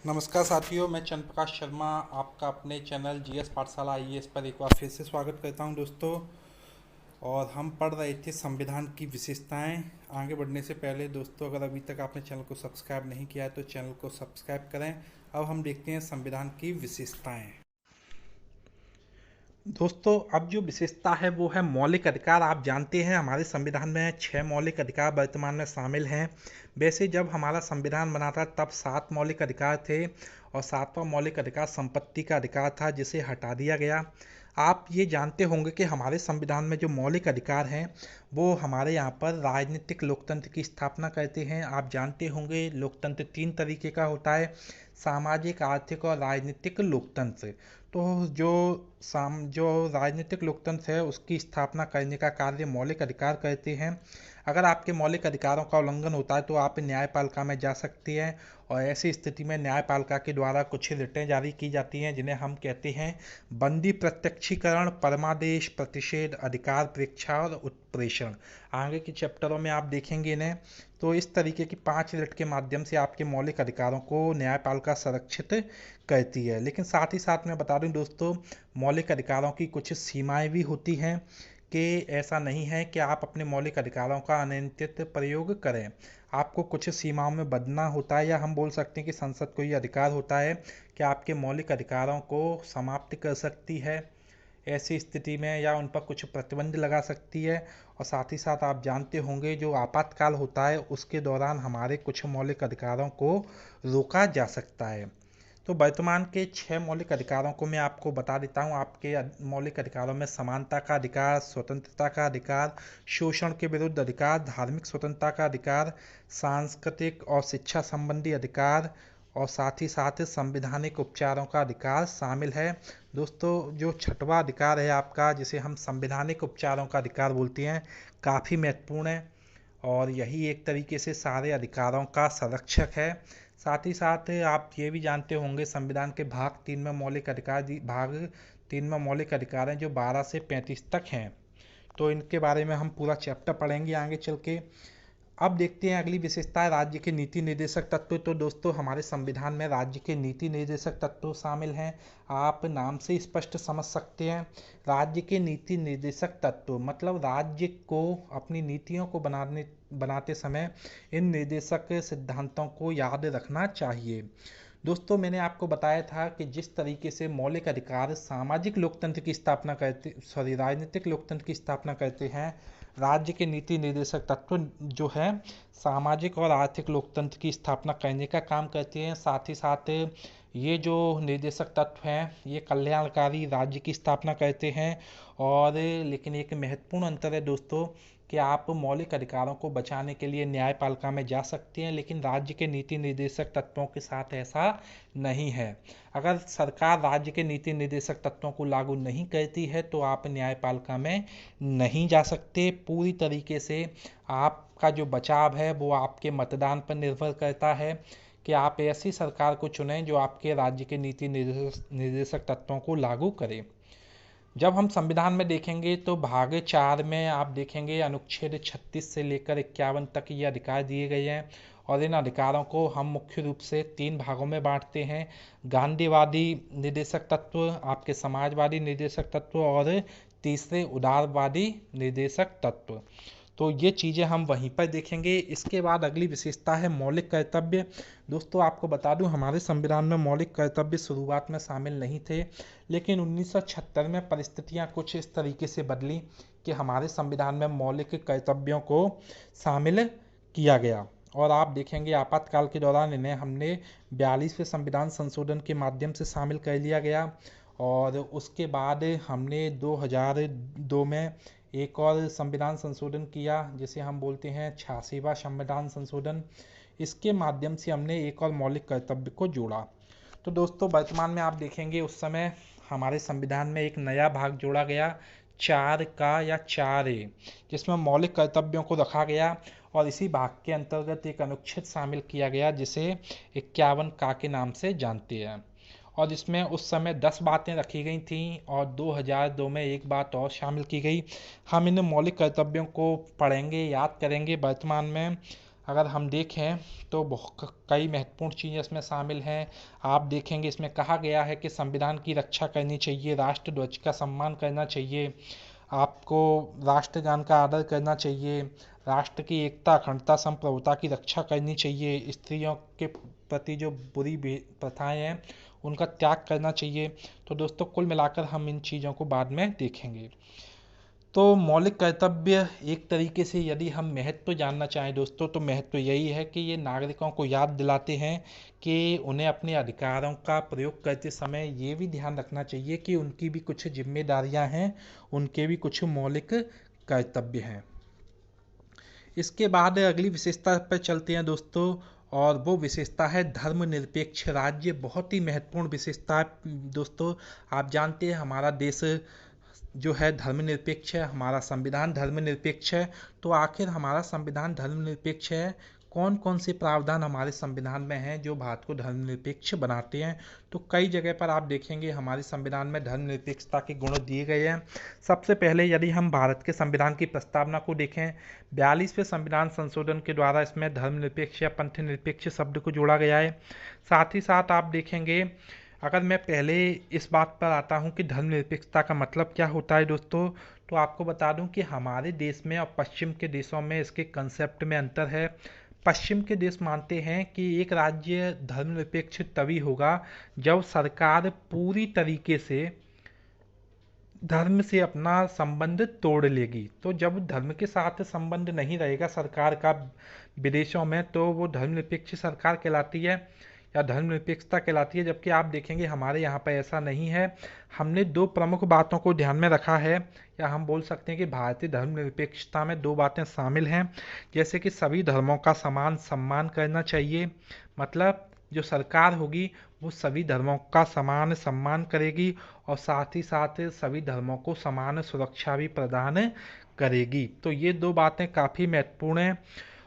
नमस्कार साथियों, मैं चंद्र प्रकाश शर्मा आपका अपने चैनल जीएस पाठशाला आईएएस पर एक बार फिर से स्वागत करता हूं दोस्तों। और हम पढ़ रहे थे संविधान की विशेषताएं। आगे बढ़ने से पहले दोस्तों, अगर अभी तक आपने चैनल को सब्सक्राइब नहीं किया है तो चैनल को सब्सक्राइब करें। अब हम देखते हैं संविधान की विशेषताएं। दोस्तों, अब जो विशेषता है वो है मौलिक अधिकार। आप जानते हैं हमारे संविधान में 6 मौलिक अधिकार वर्तमान में शामिल हैं। वैसे जब हमारा संविधान बना था तब 7 मौलिक अधिकार थे और 7वां मौलिक अधिकार संपत्ति का अधिकार था, जिसे हटा दिया गया। आप ये जानते होंगे कि हमारे संविधान में जो मौलिक अधिकार हैं वो हमारे यहाँ पर राजनीतिक लोकतंत्र की स्थापना करते हैं। आप जानते होंगे लोकतंत्र 3 तरीके का होता है: सामाजिक, आर्थिक और राजनीतिक लोकतंत्र। तो जो राजनीतिक लोकतंत्र है उसकी स्थापना करने का कार्य मौलिक अधिकार करते हैं। अगर आपके मौलिक अधिकारों का उल्लंघन होता है तो आप न्यायपालिका में जा सकते हैं और ऐसी स्थिति में न्यायपालिका के द्वारा कुछ रिटें जारी की जाती हैं, जिन्हें हम कहते हैं बंदी प्रत्यक्षीकरण, परमादेश, प्रतिषेध, अधिकार परीक्षा और उत्प्रेषण। आगे के चैप्टरों में आप देखेंगे इन्हें। तो इस तरीके की 5 रिट के माध्यम से आपके मौलिक अधिकारों को न्यायपालिका संरक्षित करती है। लेकिन साथ ही साथ मैं बता दूं दोस्तों, मौलिक अधिकारों की कुछ सीमाएं भी होती हैं कि ऐसा नहीं है कि आप अपने मौलिक अधिकारों का अनियंत्रित प्रयोग करें। आपको कुछ सीमाओं में बदलना होता है, या हम बोल सकते हैं कि संसद को ये अधिकार होता है कि आपके मौलिक अधिकारों को समाप्त कर सकती है ऐसी स्थिति में, या उन पर कुछ प्रतिबंध लगा सकती है। और साथ ही साथ आप जानते होंगे जो आपातकाल होता है उसके दौरान हमारे कुछ मौलिक अधिकारों को रोका जा सकता है। तो वर्तमान के 6 मौलिक अधिकारों को मैं आपको बता देता हूँ। आपके मौलिक अधिकारों में समानता का अधिकार, स्वतंत्रता का अधिकार, शोषण के विरुद्ध अधिकार, धार्मिक स्वतंत्रता का अधिकार, सांस्कृतिक और शिक्षा संबंधी अधिकार और साथ ही साथ संवैधानिक उपचारों का अधिकार शामिल है। दोस्तों, जो 6वां अधिकार है आपका, जिसे हम संवैधानिक उपचारों का अधिकार बोलते हैं, काफ़ी महत्वपूर्ण है और यही एक तरीके से सारे अधिकारों का संरक्षक है। साथ ही साथ आप ये भी जानते होंगे संविधान के भाग 3 में मौलिक अधिकार भाग 3 में मौलिक अधिकार हैं जो 12 से 35 तक हैं। तो इनके बारे में हम पूरा चैप्टर पढ़ेंगे आगे चल के। अब देखते हैं अगली विशेषता है राज्य के नीति निर्देशक तत्व। तो दोस्तों, हमारे संविधान में राज्य के नीति निर्देशक तत्व शामिल हैं। आप नाम से स्पष्ट समझ सकते हैं। राज्य के नीति निर्देशक तत्व मतलब राज्य को अपनी नीतियों को बनाते समय इन निर्देशक सिद्धांतों को याद रखना चाहिए। दोस्तों, मैंने आपको बताया था कि जिस तरीके से मौलिक अधिकार सामाजिक लोकतंत्र की स्थापना करते राजनीतिक लोकतंत्र की स्थापना करते हैं, राज्य के नीति निर्देशक तत्व जो है सामाजिक और आर्थिक लोकतंत्र की स्थापना करने का काम करते हैं। साथ ही साथ ये जो निर्देशक तत्व हैं ये कल्याणकारी राज्य की स्थापना करते हैं। और लेकिन एक महत्वपूर्ण अंतर है दोस्तों कि आप मौलिक अधिकारों को बचाने के लिए न्यायपालिका में जा सकते हैं, लेकिन राज्य के नीति निर्देशक तत्वों के साथ ऐसा नहीं है। अगर सरकार राज्य के नीति निर्देशक तत्वों को लागू नहीं करती है तो आप न्यायपालिका में नहीं जा सकते। पूरी तरीके से आपका जो बचाव है वो आपके मतदान पर निर्भर करता है कि आप ऐसी सरकार को चुनें जो आपके राज्य के नीति निर्देशक तत्वों को लागू करे। जब हम संविधान में देखेंगे तो भाग 4 में आप देखेंगे अनुच्छेद 36 से लेकर 51 तक ये अधिकार दिए गए हैं। और इन अधिकारों को हम मुख्य रूप से 3 भागों में बांटते हैं: गांधीवादी निर्देशक तत्व, आपके समाजवादी निर्देशक तत्व और तीसरे उदारवादी निर्देशक तत्व। तो ये चीज़ें हम वहीं पर देखेंगे। इसके बाद अगली विशेषता है मौलिक कर्तव्य। दोस्तों, आपको बता दूं हमारे संविधान में मौलिक कर्तव्य शुरुआत में शामिल नहीं थे, लेकिन 1976 में परिस्थितियां कुछ इस तरीके से बदली कि हमारे संविधान में मौलिक कर्तव्यों को शामिल किया गया। और आप देखेंगे आपातकाल के दौरान इन्हें हमने 42वें संविधान संशोधन के माध्यम से शामिल कर लिया गया। और उसके बाद हमने 2002 में एक और संविधान संशोधन किया जिसे हम बोलते हैं 86वां संविधान संशोधन। इसके माध्यम से हमने एक और मौलिक कर्तव्य को जोड़ा। तो दोस्तों, वर्तमान में आप देखेंगे उस समय हमारे संविधान में एक नया भाग जोड़ा गया 4 जिसमें मौलिक कर्तव्यों को रखा गया। और इसी भाग के अंतर्गत एक अनुच्छेद शामिल किया गया जिसे 51 के नाम से जानते हैं। और इसमें उस समय 10 बातें रखी गई थीं और 2002 में एक बात और शामिल की गई। हम इन मौलिक कर्तव्यों को पढ़ेंगे, याद करेंगे। वर्तमान में अगर हम देखें तो बहुत कई महत्वपूर्ण चीज़ें इसमें शामिल हैं। आप देखेंगे इसमें कहा गया है कि संविधान की रक्षा करनी चाहिए, राष्ट्रध्वज का सम्मान करना चाहिए, आपको राष्ट्रगान का आदर करना चाहिए, राष्ट्र की एकता, अखंडता, संप्रभुता की रक्षा करनी चाहिए, स्त्रियों के प्रति जो बुरी प्रथाएं हैं उनका त्याग करना चाहिए। तो दोस्तों कुल मिलाकर हम इन चीज़ों को बाद में देखेंगे। तो मौलिक कर्तव्य एक तरीके से यदि हम महत्व जानना चाहें दोस्तों, तो महत्व यही है कि ये नागरिकों को याद दिलाते हैं कि उन्हें अपने अधिकारों का प्रयोग करते समय ये भी ध्यान रखना चाहिए कि उनकी भी कुछ जिम्मेदारियां हैं, उनके भी कुछ मौलिक कर्तव्य हैं। इसके बाद अगली विशेषता पर चलते हैं दोस्तों, और वो विशेषता है धर्मनिरपेक्ष राज्य। बहुत ही महत्वपूर्ण विशेषता है दोस्तों। आप जानते हैं हमारा देश जो है धर्मनिरपेक्ष है, हमारा संविधान धर्मनिरपेक्ष है। तो आखिर हमारा संविधान धर्मनिरपेक्ष है, कौन कौन से प्रावधान हमारे संविधान में हैं जो भारत को धर्मनिरपेक्ष बनाते हैं? तो कई जगह पर आप देखेंगे हमारे संविधान में धर्मनिरपेक्षता के गुण दिए गए हैं। सबसे पहले यदि हम भारत के संविधान की प्रस्तावना को देखें, 42वें संविधान संशोधन के द्वारा इसमें धर्मनिरपेक्ष या पंथ निरपेक्ष शब्द को जोड़ा गया है। साथ ही साथ आप देखेंगे, अगर मैं पहले इस बात पर आता हूँ कि धर्मनिरपेक्षता का मतलब क्या होता है दोस्तों, तो आपको बता दूं कि हमारे देश में और पश्चिम के देशों में इसके कंसेप्ट में अंतर है। पश्चिम के देश मानते हैं कि एक राज्य धर्मनिरपेक्ष तभी होगा जब सरकार पूरी तरीके से धर्म से अपना संबंध तोड़ लेगी। तो जब धर्म के साथ संबंध नहीं रहेगा सरकार का विदेशों में, तो वो धर्मनिरपेक्ष सरकार कहलाती है या धर्मनिरपेक्षता कहलाती है। जबकि आप देखेंगे हमारे यहाँ पर ऐसा नहीं है। हमने दो प्रमुख बातों को ध्यान में रखा है, या हम बोल सकते हैं कि भारतीय धर्मनिरपेक्षता में दो बातें शामिल हैं, जैसे कि सभी धर्मों का समान सम्मान करना चाहिए। मतलब जो सरकार होगी वो सभी धर्मों का समान सम्मान करेगी और साथ ही साथ सभी धर्मों को समान सुरक्षा भी प्रदान करेगी। तो ये दो बातें काफ़ी महत्वपूर्ण हैं।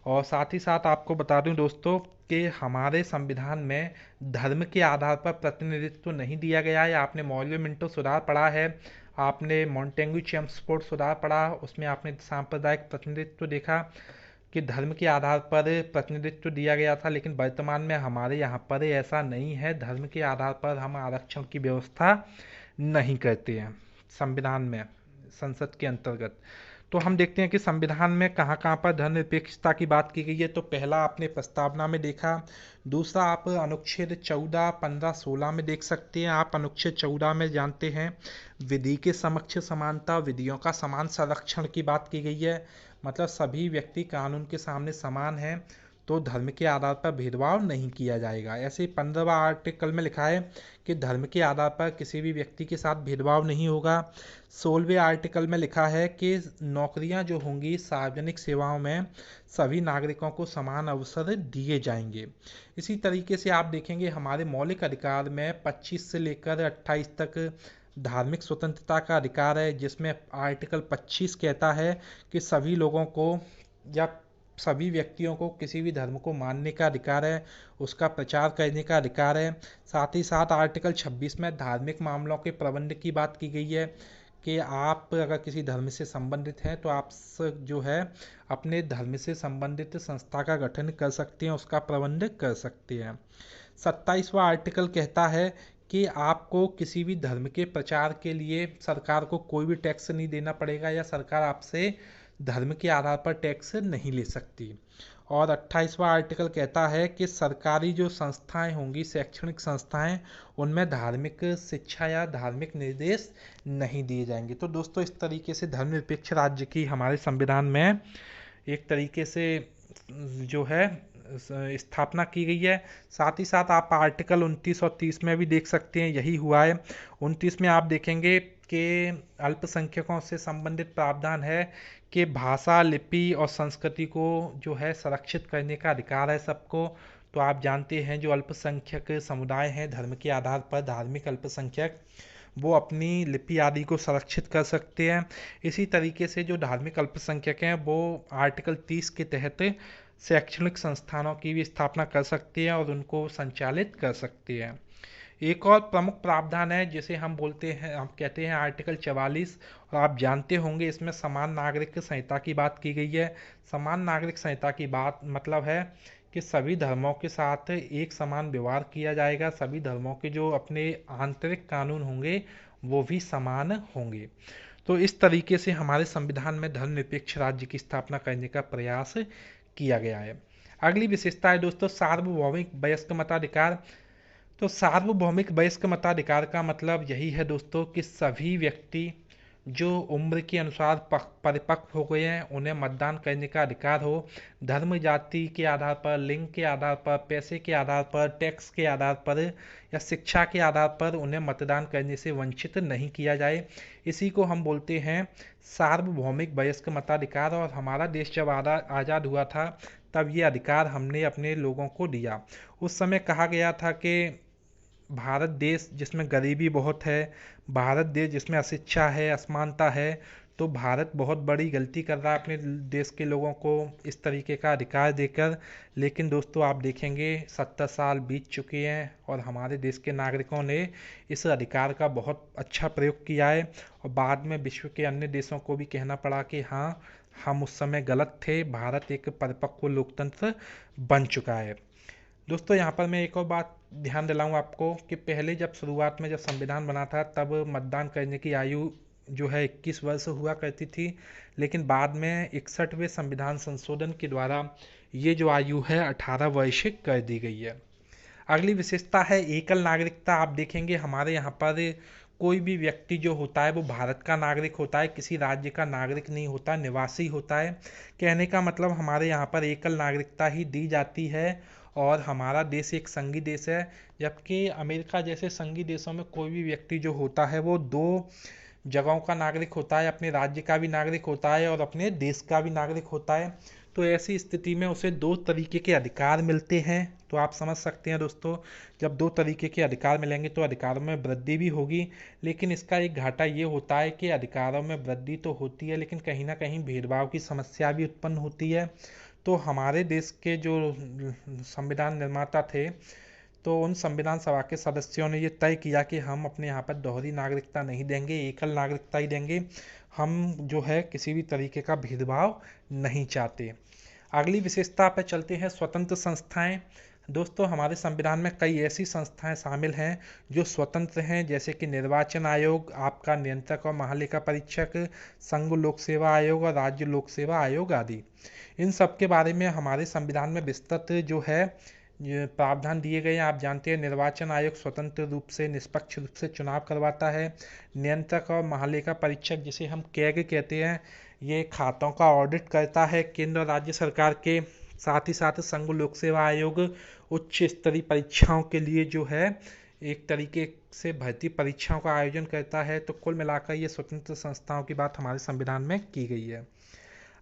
और साथ ही साथ आपको बता दूं दोस्तों कि हमारे संविधान में धर्म के आधार पर प्रतिनिधित्व नहीं दिया गया है। आपने मौर्य मिंटो सुधार पढ़ा है, आपने मोंटेग्यू चेम्सफोर्ड सुधार पढ़ा, उसमें आपने सांप्रदायिक प्रतिनिधित्व देखा कि धर्म के आधार पर प्रतिनिधित्व दिया गया था। लेकिन वर्तमान में हमारे यहाँ पर ऐसा नहीं है, धर्म के आधार पर हम आरक्षण की व्यवस्था नहीं करते हैं संविधान में, संसद के अंतर्गत। तो हम देखते हैं कि संविधान में कहाँ कहाँ पर धर्मनिरपेक्षता की बात की गई है। तो पहला आपने प्रस्तावना में देखा, दूसरा आप अनुच्छेद 14, 15, 16 में देख सकते हैं। आप अनुच्छेद 14 में जानते हैं विधि के समक्ष समानता, विधियों का समान संरक्षण की बात की गई है। मतलब सभी व्यक्ति कानून के सामने समान हैं, तो धर्म के आधार पर भेदभाव नहीं किया जाएगा। ऐसे 15वां आर्टिकल में लिखा है कि धर्म के आधार पर किसी भी व्यक्ति के साथ भेदभाव नहीं होगा। 16वें आर्टिकल में लिखा है कि नौकरियां जो होंगी सार्वजनिक सेवाओं में सभी नागरिकों को समान अवसर दिए जाएंगे। इसी तरीके से आप देखेंगे हमारे मौलिक अधिकार में 25 से लेकर 28 तक धार्मिक स्वतंत्रता का अधिकार है, जिसमें आर्टिकल 25 कहता है कि सभी लोगों को या सभी व्यक्तियों को किसी भी धर्म को मानने का अधिकार है, उसका प्रचार करने का अधिकार है। साथ ही साथ आर्टिकल 26 में धार्मिक मामलों के प्रबंध की बात की गई है कि आप अगर किसी धर्म से संबंधित हैं तो आप जो है अपने धर्म से संबंधित संस्था का गठन कर सकते हैं, उसका प्रबंध कर सकते हैं। 27वां आर्टिकल कहता है कि आपको किसी भी धर्म के प्रचार के लिए सरकार को कोई भी टैक्स नहीं देना पड़ेगा, या सरकार आपसे धर्म के आधार पर टैक्स नहीं ले सकती। और 28वां आर्टिकल कहता है कि सरकारी जो संस्थाएं होंगी, शैक्षणिक संस्थाएं, उनमें धार्मिक शिक्षा या धार्मिक निर्देश नहीं दिए जाएंगे। तो दोस्तों इस तरीके से धर्मनिरपेक्ष राज्य की हमारे संविधान में एक तरीके से जो है स्थापना की गई है। साथ ही साथ आप आर्टिकल 29 और 30 में भी देख सकते हैं यही हुआ है। 29 में आप देखेंगे कि अल्पसंख्यकों से संबंधित प्रावधान है कि भाषा, लिपि और संस्कृति को जो है संरक्षित करने का अधिकार है सबको। तो आप जानते हैं जो अल्पसंख्यक समुदाय हैं धर्म के आधार पर, धार्मिक अल्पसंख्यक, वो अपनी लिपि आदि को संरक्षित कर सकते हैं। इसी तरीके से जो धार्मिक अल्पसंख्यक हैं वो आर्टिकल 30 के तहत शैक्षणिक संस्थानों की भी स्थापना कर सकते हैं और उनको संचालित कर सकते हैं। एक और प्रमुख प्रावधान है जिसे हम कहते हैं आर्टिकल 44। और आप जानते होंगे इसमें समान नागरिक संहिता की बात की गई है। समान नागरिक संहिता की बात मतलब है कि सभी धर्मों के साथ एक समान व्यवहार किया जाएगा। सभी धर्मों के जो अपने आंतरिक कानून होंगे वो भी समान होंगे। तो इस तरीके से हमारे संविधान में धर्मनिरपेक्ष राज्य की स्थापना करने का प्रयास किया गया है। अगली विशेषता है दोस्तों सार्वभौमिक वयस्क मताधिकार। तो सार्वभौमिक वयस्क मताधिकार का मतलब यही है दोस्तों कि सभी व्यक्ति जो उम्र के अनुसार परिपक्व हो गए हैं उन्हें मतदान करने का अधिकार हो। धर्म जाति के आधार पर, लिंग के आधार पर, पैसे के आधार पर, टैक्स के आधार पर या शिक्षा के आधार पर उन्हें मतदान करने से वंचित नहीं किया जाए। इसी को हम बोलते हैं सार्वभौमिक वयस्क मताधिकार। और हमारा देश जब आज़ाद हुआ था तब ये अधिकार हमने अपने लोगों को दिया। उस समय कहा गया था कि भारत देश जिसमें गरीबी बहुत है, भारत देश जिसमें अशिक्षा है, असमानता है, तो भारत बहुत बड़ी गलती कर रहा है अपने देश के लोगों को इस तरीके का अधिकार देकर। लेकिन दोस्तों आप देखेंगे 70 साल बीत चुके हैं और हमारे देश के नागरिकों ने इस अधिकार का बहुत अच्छा प्रयोग किया है। और बाद में विश्व के अन्य देशों को भी कहना पड़ा कि हाँ, हम उस समय गलत थे, भारत एक परिपक्व लोकतंत्र बन चुका है। दोस्तों यहाँ पर मैं एक और बात ध्यान दिलाऊं आपको कि पहले जब शुरुआत में जब संविधान बना था तब मतदान करने की आयु जो है 21 वर्ष हुआ करती थी। लेकिन बाद में 61वें संविधान संशोधन के द्वारा ये जो आयु है 18 वर्ष कर दी गई है। अगली विशेषता है एकल नागरिकता। आप देखेंगे हमारे यहाँ पर कोई भी व्यक्ति जो होता है वो भारत का नागरिक होता है, किसी राज्य का नागरिक नहीं होता, निवासी होता है। कहने का मतलब हमारे यहाँ पर एकल नागरिकता ही दी जाती है। और हमारा देश एक संघीय देश है, जबकि अमेरिका जैसे संघीय देशों में कोई भी व्यक्ति जो होता है वो दो जगहों का नागरिक होता है, अपने राज्य का भी नागरिक होता है और अपने देश का भी नागरिक होता है। तो ऐसी स्थिति में उसे दो तरीके के अधिकार मिलते हैं। तो आप समझ सकते हैं दोस्तों, जब दो तरीके के अधिकार मिलेंगे तो अधिकारों में वृद्धि भी होगी। लेकिन इसका एक घाटा ये होता है कि अधिकारों में वृद्धि तो होती है लेकिन कहीं ना कहीं भेदभाव की समस्या भी उत्पन्न होती है। तो हमारे देश के जो संविधान निर्माता थे तो उन संविधान सभा के सदस्यों ने ये तय किया कि हम अपने यहाँ पर दोहरी नागरिकता नहीं देंगे, एकल नागरिकता ही देंगे। हम जो है किसी भी तरीके का भेदभाव नहीं चाहते। अगली विशेषता पर चलते हैं स्वतंत्र संस्थाएं। दोस्तों हमारे संविधान में कई ऐसी संस्थाएं शामिल हैं जो स्वतंत्र हैं, जैसे कि निर्वाचन आयोग, आपका नियंत्रक और महालेखा परीक्षक, संघ लोक सेवा आयोग और राज्य लोक सेवा आयोग आदि। इन सब के बारे में हमारे संविधान में विस्तृत जो है ये प्रावधान दिए गए हैं। आप जानते हैं निर्वाचन आयोग स्वतंत्र रूप से निष्पक्ष रूप से चुनाव करवाता है। नियंत्रक और महालेखा परीक्षक जिसे हम कैग कहते हैं, ये खातों का ऑडिट करता है केंद्र और राज्य सरकार के। साथ ही साथ संघ लोक सेवा आयोग उच्च स्तरीय परीक्षाओं के लिए जो है एक तरीके से भर्ती परीक्षाओं का आयोजन करता है। तो कुल मिलाकर ये स्वतंत्र संस्थाओं की बात हमारे संविधान में की गई है।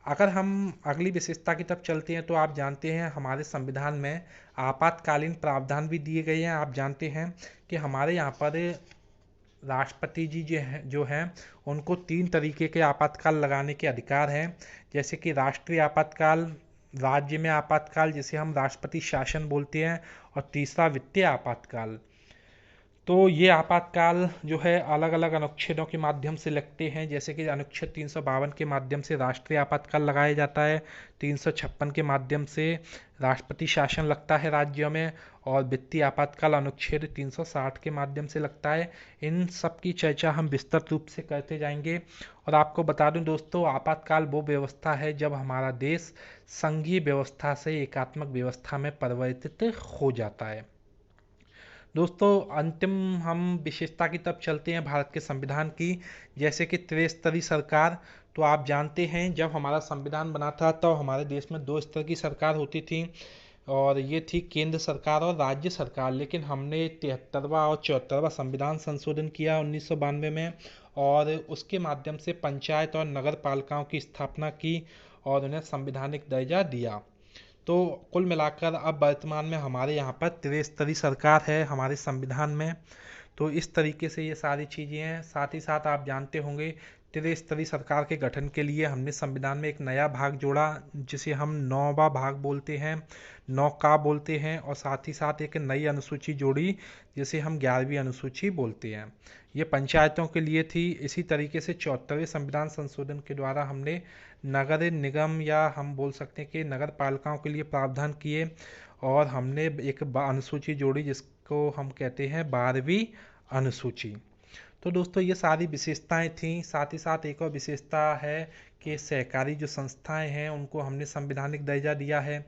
अगर हम अगली विशेषता की तरफ चलते हैं तो आप जानते हैं हमारे संविधान में आपातकालीन प्रावधान भी दिए गए हैं। आप जानते हैं कि हमारे यहाँ पर राष्ट्रपति जी जो हैं उनको 3 तरीके के आपातकाल लगाने के अधिकार हैं, जैसे कि राष्ट्रीय आपातकाल, राज्य में आपातकाल जिसे हम राष्ट्रपति शासन बोलते हैं, और तीसरा वित्तीय आपातकाल। तो ये आपातकाल जो है अलग अलग अनुच्छेदों के माध्यम से लगते हैं, जैसे कि अनुच्छेद 352 के माध्यम से राष्ट्रीय आपातकाल लगाया जाता है, 356 के माध्यम से राष्ट्रपति शासन लगता है राज्यों में, और वित्तीय आपातकाल अनुच्छेद 360 के माध्यम से लगता है। इन सब की चर्चा हम विस्तृत रूप से करते जाएंगे। और आपको बता दूं दोस्तों, आपातकाल वो व्यवस्था है जब हमारा देश संघीय व्यवस्था से एकात्मक व्यवस्था में परिवर्तित हो जाता है। दोस्तों अंतिम हम विशेषता की तरफ चलते हैं भारत के संविधान की, जैसे कि त्रिस्तरीय सरकार। तो आप जानते हैं जब हमारा संविधान बना था तो हमारे देश में 2 स्तर की सरकार होती थी, और ये थी केंद्र सरकार और राज्य सरकार। लेकिन हमने 73वां और 74वां संविधान संशोधन किया 1992 में, और उसके माध्यम से पंचायत और नगर पालिकाओं की स्थापना की और उन्हें संवैधानिक दर्जा दिया। तो कुल मिलाकर अब वर्तमान में हमारे यहाँ पर त्रिस्तरीय सरकार है हमारे संविधान में। तो इस तरीके से ये सारी चीज़ें हैं। साथ ही साथ आप जानते होंगे त्रिस्तरीय सरकार के गठन के लिए हमने संविधान में एक नया भाग जोड़ा, जिसे हम 9वां भाग बोलते हैं, 9 का बोलते हैं, और साथ ही साथ एक नई अनुसूची जोड़ी जिसे हम 11वीं अनुसूची बोलते हैं। ये पंचायतों के लिए थी। इसी तरीके से 74वें संविधान संशोधन के द्वारा हमने नगर निगम, या हम बोल सकते हैं कि नगर पालिकाओं के लिए प्रावधान किए, और हमने एक अनुसूची जोड़ी जिसको हम कहते हैं 12वीं अनुसूची। तो दोस्तों ये सारी विशेषताएं थीं। साथ ही साथ एक और विशेषता है कि सहकारी जो संस्थाएं हैं उनको हमने संवैधानिक दर्जा दिया है,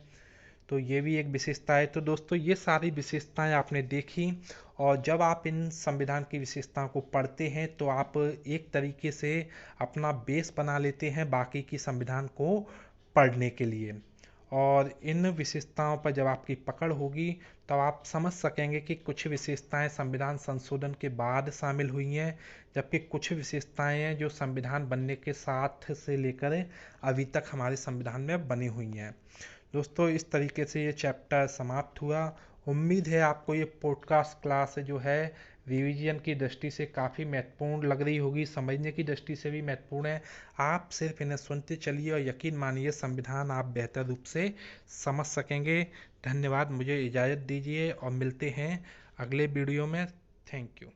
तो ये भी एक विशेषता है। तो दोस्तों ये सारी विशेषताएं आपने देखी, और जब आप इन संविधान की विशेषताओं को पढ़ते हैं तो आप एक तरीके से अपना बेस बना लेते हैं बाकी की संविधान को पढ़ने के लिए। और इन विशेषताओं पर जब आपकी पकड़ होगी तब आप समझ सकेंगे कि कुछ विशेषताएं संविधान संशोधन के बाद शामिल हुई हैं, जबकि कुछ विशेषताएं हैं जो संविधान बनने के साथ से लेकर अभी तक हमारे संविधान में बनी हुई हैं। दोस्तों इस तरीके से ये चैप्टर समाप्त हुआ। उम्मीद है आपको ये पॉडकास्ट क्लास जो है रिवीजन की दृष्टि से काफ़ी महत्वपूर्ण लग रही होगी, समझने की दृष्टि से भी महत्वपूर्ण है। आप सिर्फ इन्हें सुनते चलिए और यकीन मानिए संविधान आप बेहतर रूप से समझ सकेंगे। धन्यवाद, मुझे इजाज़त दीजिए और मिलते हैं अगले वीडियो में। Thank you.